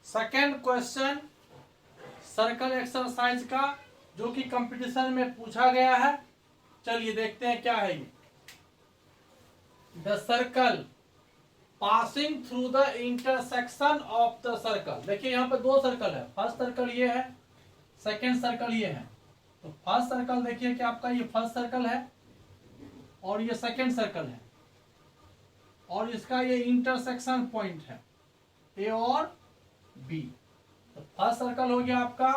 Second question circle exercise का, जो कि कंपटीशन में पूछा गया है। चलिए देखते हैं क्या है ये। The circle passing through the intersection of the circle. देखिए यहाँ पे दो सर्कल है, फर्स्ट सर्कल ये है, सेकेंड सर्कल ये है। तो फर्स्ट सर्कल देखिए कि आपका ये फर्स्ट सर्कल है और ये सेकेंड सर्कल है, और इसका ये इंटरसेक्शन पॉइंट है ए और बी। तो फर्स्ट सर्कल हो गया आपका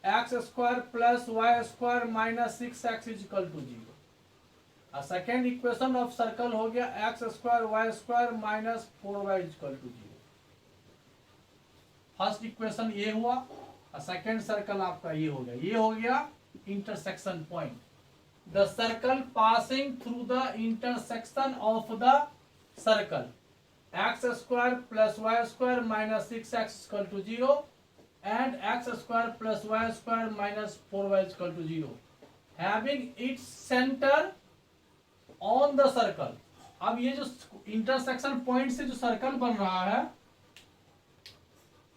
x square plus y square minus 6x equal to 0। और सेकेंड इक्वेशन ऑफ सर्कल हो गया x square y square minus 4y equal to 0। First equation ये हुआ और सेकेंड सर्कल आपका ये हो गया। ये हो गया intersection point. The circle passing through the intersection of the circle x square plus y square minus 6x equal to 0 and x square plus y square minus 4y equal to 0 having its centre on the circle. अब ये जो intersection point से जो circle बन रहा है,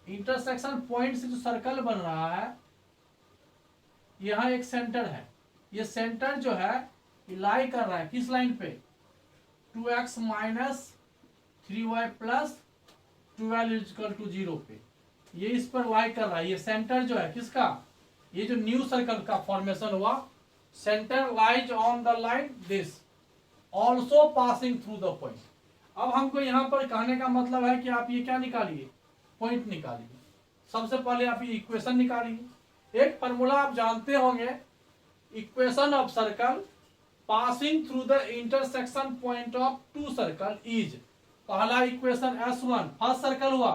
intersection point से जो सर्कल बन रहा है, यहां एक सेंटर है। ये सेंटर जो है ये लाई कर रहा है किस लाइन पे, 2x minus 3y plus 12 equal to 0 पे। ये इस पर लाई कर रहा है। ये सेंटर जो है किसका, ये जो न्यू सर्कल का फॉर्मेशन हुआ, centre lies on the line this also passing through the point. अब हमको यहाँ पर कहने का मतलब है कि आप ये क्या निकालिए, पॉइंट निकालिए। सबसे पहले आप ये इक्वेशन निकालिए। एक फॉर्मूला आप जानते होंगे, equation of circle passing through the intersection point of two circle is, पहला इक्वेशन S1 फर्स्ट सर्कल हुआ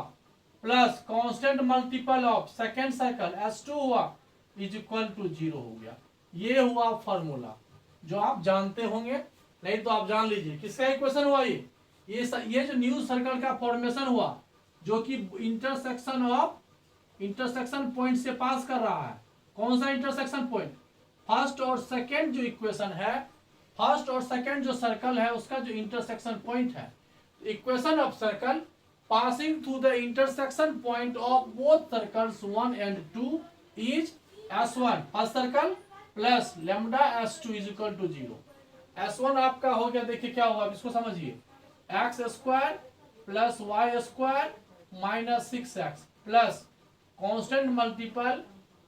plus constant multiple of second circle S2 हुआ इज इक्वल टू 0 हो गया। ये हुआ फॉर्मूला जो आप जानते होंगे, नहीं तो आप जान लीजिए किसका इक्वेशन हुआ। ये जो न्यू सर्कल का फॉर्मेशन हुआ, जो कि इंटरसेक्शन पॉइंट से पास कर रहा है। कौन सा इंटरसेक्शन पॉइंट, फर्स्ट और सेकेंड जो इक्वेशन है, फर्स्ट और सेकेंड जो सर्कल है उसका जो इंटरसेक्शन पॉइंट है। Equation of circle passing through the intersection point of both circles 1 and 2 is S1 first circle plus lambda S2 is equal to 0। S1 आपका हो गया, देखिए क्या होगा, इसको समझिए, x square plus y square minus 6x plus constant multiple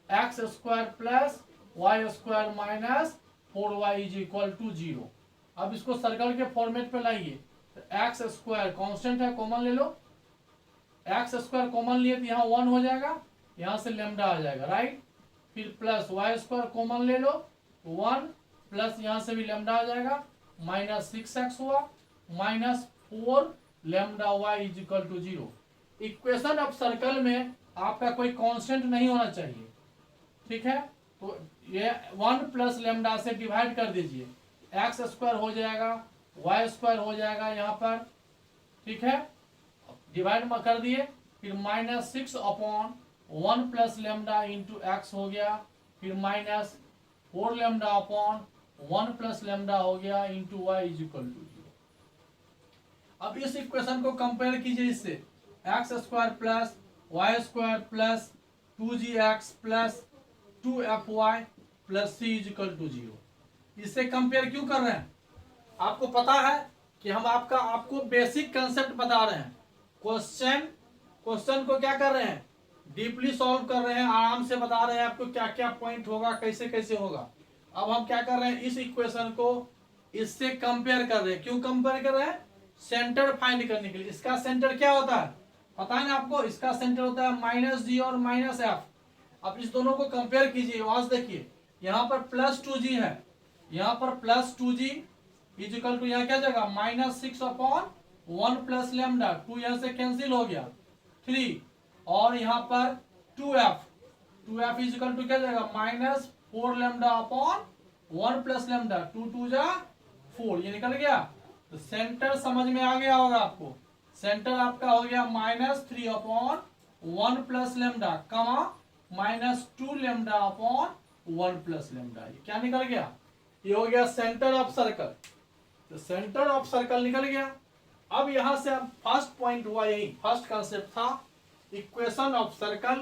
x square plus y square minus 4y is equal to 0। अब इसको सर्कल के फॉर्मेट पे लाइए। एक्स स्क्वायर कांस्टेंट है, कॉमन ले लो, एक्स स्क्वायर कॉमन लिए तो यहाँ 1 हो जाएगा, यहाँ से लेमडा आ जाएगा, राइट। फिर प्लस वाई स्क्वायर कॉमन ले लो, 1 प्लस यहाँ से भी लेमडा आ जाएगा, माइनस 6x हुआ minus 4 lambda y is equal to 0। Equation of circle में आपका कोई कांस्टेंट नहीं होना चाहिए, ठीक है। तो ये 1 प्लस लेमडा से डिवाइड कर दीजिए, एक्स स्क्वायर हो जाएगा, वाई स्क्वायर हो जाएगा यहाँ पर, ठीक है, डिवाइड कर दिए। फिर minus 6 upon 1 plus lambda into x हो गया, फिर minus 4 lambda upon 1 plus lambda हो गया into y is equal to 0। अब इस इक्वेशन को कंपेयर कीजिए इससे, x square plus y square plus 2gx plus 2fy प्लस c इज इक्वल टू 0। इससे कंपेयर क्यों कर रहे हैं, आपको पता है कि हम आपको बेसिक कंसेप्ट बता रहे हैं। क्वेश्चन को क्या कर रहे हैं, डीपली सॉल्व कर रहे हैं, आराम से बता रहे हैं आपको क्या क्या पॉइंट होगा, कैसे कैसे होगा। अब हम क्या कर रहे हैं, इस इक्वेशन को इससे कंपेयर कर रहे हैं। क्यों कंपेयर कर रहे हैं, सेंटर फाइंड करने के लिए। इसका सेंटर क्या होता है पता है ना आपको, इसका सेंटर होता है -g और -f। अब इस दोनों को कंपेयर कीजिए, आज देखिए यहाँ पर प्लस 2g है, यहाँ पर plus 2g is equal to, यहाँ क्या जाएगा -6 अपॉन 1 प्लस लेमडा, 2 यहाँ से कैंसिल हो गया 3, और यहाँ पर 2f इज इक्वल टू क्या जाएगा -4 लेमडा अपॉन 1 प्लस लेमडा, 2 2 जा 4, ये निकल गया। तो सेंटर समझ में आ गया होगा आपको, सेंटर आपका हो गया -3 अपॉन 1 प्लस लेमडा कमा -2 लेमडा अपॉन 1 प्लस लेमडा। ये क्या निकल गया, ये हो गया सेंटर ऑफ सर्कल। तो सेंटर ऑफ सर्कल निकल गया। अब यहां से अब फर्स्ट पॉइंट हुआ, यही फर्स्ट कंसेप्ट था equation of circle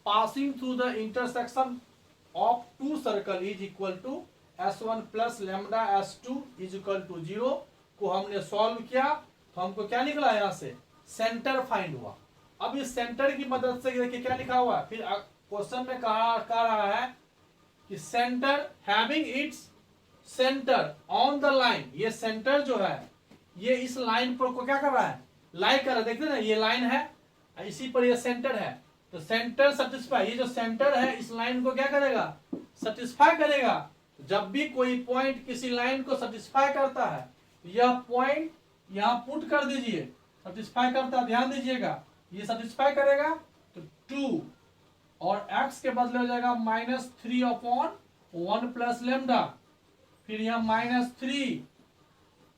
passing through the intersection of two circle is equal to S1 plus lambda S2 is equal to 0 को हमने सॉल्व किया तो हमको क्या निकला यहाँ से सेंटर फाइंड हुआ। अब इस सेंटर की मदद से देखिए क्या लिखा हुआ है, फिर क्वेश्चन में कह रहा है कि centre having its centre on the line, ये सेंटर जो है ये इस लाइन पर को क्या कर रहा है लाई कर रहा है, देखते ना ये लाइन है इसी पर ये सेंटर है, तो सेंटर सेटिस्फाई, ये जो सेंटर है इस लाइन को क्या करेगा सेटिस्फाई करेगा। जब भी कोई पॉइंट किसी लाइन को सेटिस्फाई करता है यह पॉइंट यहां पुट कर दीजिए, सेटिस्फाई करता है, ध्यान दीजिएगा ये सेटिस्फाई करेगा तो 2 और x के बदले हो जाएगा -3 अपॉन 1 प्लस लेमडा, फिर यहाँ -3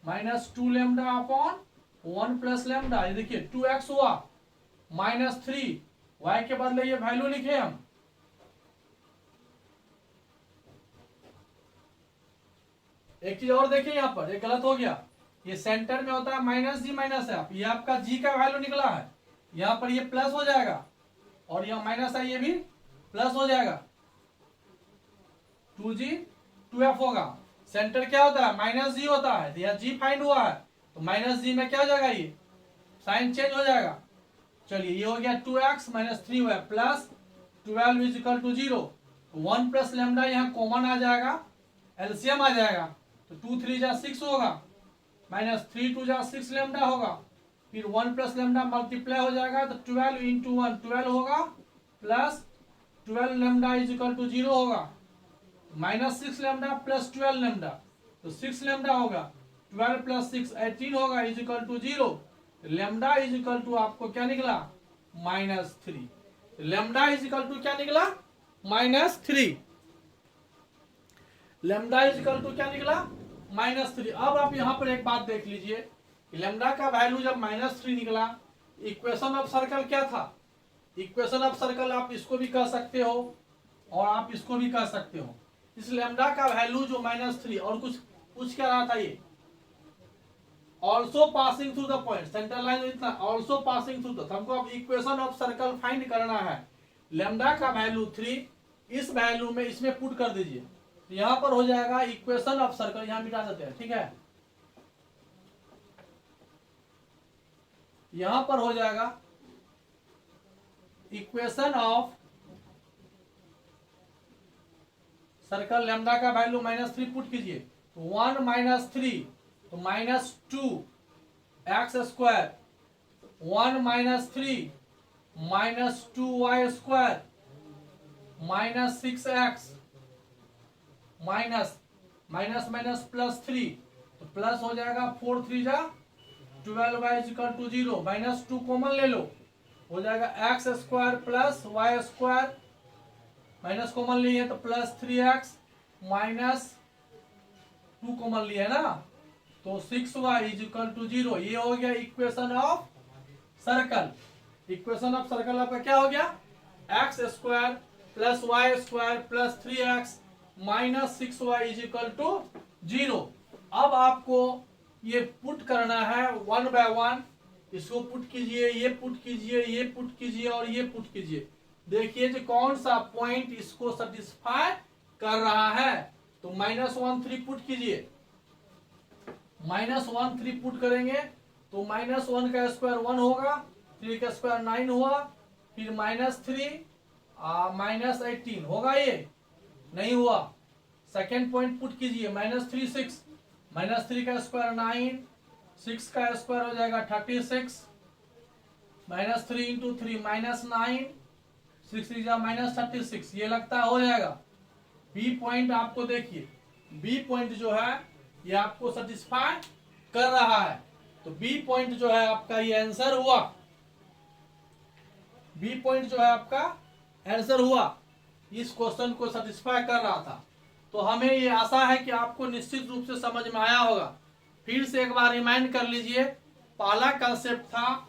-2 लेमडा अपॉन 1 प्लस लेमडा, ये देखिए 2x हुआ -3, y के बदले ये वैल्यू लिखे हम, एक चीज और देखिए यहाँ पर एक गलत हो गया, ये सेंटर में होता है -g -f, ये आपका g का वैल्यू निकला है, यहाँ पर ये प्लस हो जाएगा और यहाँ माइनस है ये भी प्लस हो जाएगा, 2g 2f होगा। सेंटर क्या होता है -g होता है, तो यहाँ g फाइंड हुआ है तो -g में क्या हो जाएगा ये साइन चेंज हो जाएगा। चलिए ये हो गया 2x -3 हुआ plus 12 is equal to 0, 1 plus lambda यहाँ कॉमन आ जाएगा, एलसीएम आ जाएगा तो 2 3 जा 6 होगा, -3 2 जा 6 लेमडा होगा, फिर 1 प्लस लेमडा मल्टीप्लाई हो जाएगा तो 12 इंटू 1 12 होगा, plus 12 lambda is equal to 0 होगा, -6 लेमडा प्लस 12 लेमडा तो 6 लेमडा होगा, 12 प्लस 6 18 होगा is equal to 0, lambda is equal to आपको क्या निकला -3, लेमडा इज इक्वल टू क्या निकला -3, लेमडा इज इक्वल टू क्या निकला -3। अब आप यहाँ पर एक बात देख लीजिए, लेमडा का वैल्यू जब -3 निकला, इक्वेशन ऑफ सर्कल क्या था, इक्वेशन ऑफ सर्कल आप इसको भी कह सकते हो और आप इसको भी कह सकते हो। इस लेमडा का वैल्यू जो -3 और कुछ पूछ क्या रहा था ये also passing through the point, centre line इतना ऑल्सो पासिंग थ्रू, तो हमको अब इक्वेशन ऑफ सर्कल फाइंड करना है। लेमडा का वैल्यू 3 इस वैल्यू में इसमें पुट कर दीजिए, यहां पर हो जाएगा इक्वेशन ऑफ सर्कल, यहां मिटा देते हैं, ठीक है, यहां पर हो जाएगा इक्वेशन ऑफ सर्कल, लेमडा का वैल्यू -3 पुट कीजिए तो 1 -3 तो -2 x square, 1 -3 -2 y square -6x minus +3 तो प्लस हो जाएगा 4 3 जा 12 y इक्वल टू 0, -2 कॉमन ले लो हो जाएगा x square plus y square, minus common लिए तो +3x -2 कॉमन लिए ना तो 6y इक्वल टू 0, ये हो गया equation of circle. Equation of circle आपका क्या हो गया x square plus y square plus 3x -6y equal to 0। अब आपको ये पुट करना है 1 बाय 1, इसको पुट कीजिए, ये पुट कीजिए, ये पुट कीजिए और ये पुट कीजिए, देखिए जो कौन सा पॉइंट इसको सेटिस्फाई कर रहा है, तो -1 3 पुट कीजिए, -1 3 पुट करेंगे तो -1 का स्क्वायर 1 होगा, 3 का स्क्वायर 9 हुआ, फिर -3 -18 होगा, ये नहीं हुआ। सेकेंड पॉइंट पुट कीजिए -3 6, -3 का स्क्वायर 9, 6 का स्क्वायर हो जाएगा 36, -3 इंटू 3 -9, 6 3 जा -36, ये लगता है हो जाएगा। बी पॉइंट आपको देखिए, बी पॉइंट जो है ये आपको सेटिस्फाई कर रहा है, तो बी पॉइंट जो है आपका ये आंसर हुआ, बी पॉइंट जो है आपका आंसर हुआ, इस क्वेश्चन को सेटिस्फाई कर रहा था। तो हमें ये आशा है कि आपको निश्चित रूप से समझ में आया होगा। फिर से एक बार रिमाइंड कर लीजिए, पहला कंसेप्ट था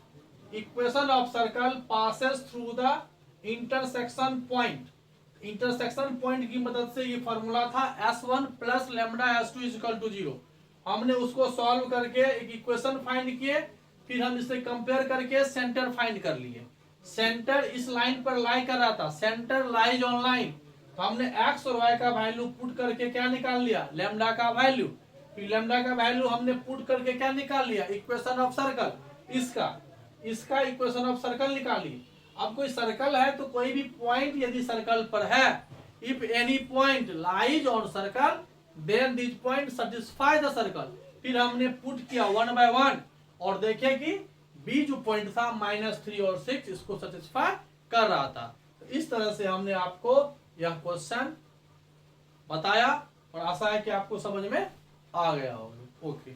equation of circle passes through the intersection point. Intersection point की मदद से ये फॉर्मूला था S1 plus lambda S2 equal to 0। हमने उसको सॉल्व करके एक इक्वेशन फाइंड किए, फिर हम इसे कंपेयर करके सेंटर फाइंड कर लिए। सेंटर इस लाइन पर लाई कर रहा था, सेंटर लाइज ऑन लाइन। तो हमने एक्स और वाई का वैल्यू पुट करके क्या निकाल लिया, लैम्डा का वैल्यू। फिर लैम्डा का वैल्यू हमने पुट करके क्या निकाल लिया, इक्वेशन ऑफ सर्कल। इसका इक्वेशन ऑफ सर्कल निकालिए। अब कोई सर्कल है तो कोई भी पॉइंट यदि सर्कल पर है, if any point lies on circle then this point satisfy the circle. फिर हमने पुट किया 1 by 1 और देखे कि बी जो पॉइंट था -3 और 6 इसको सेटिस्फाई कर रहा था। तो इस तरह से हमने आपको यह क्वेश्चन बताया और आशा है कि आपको समझ में आ गया होगा। ओके।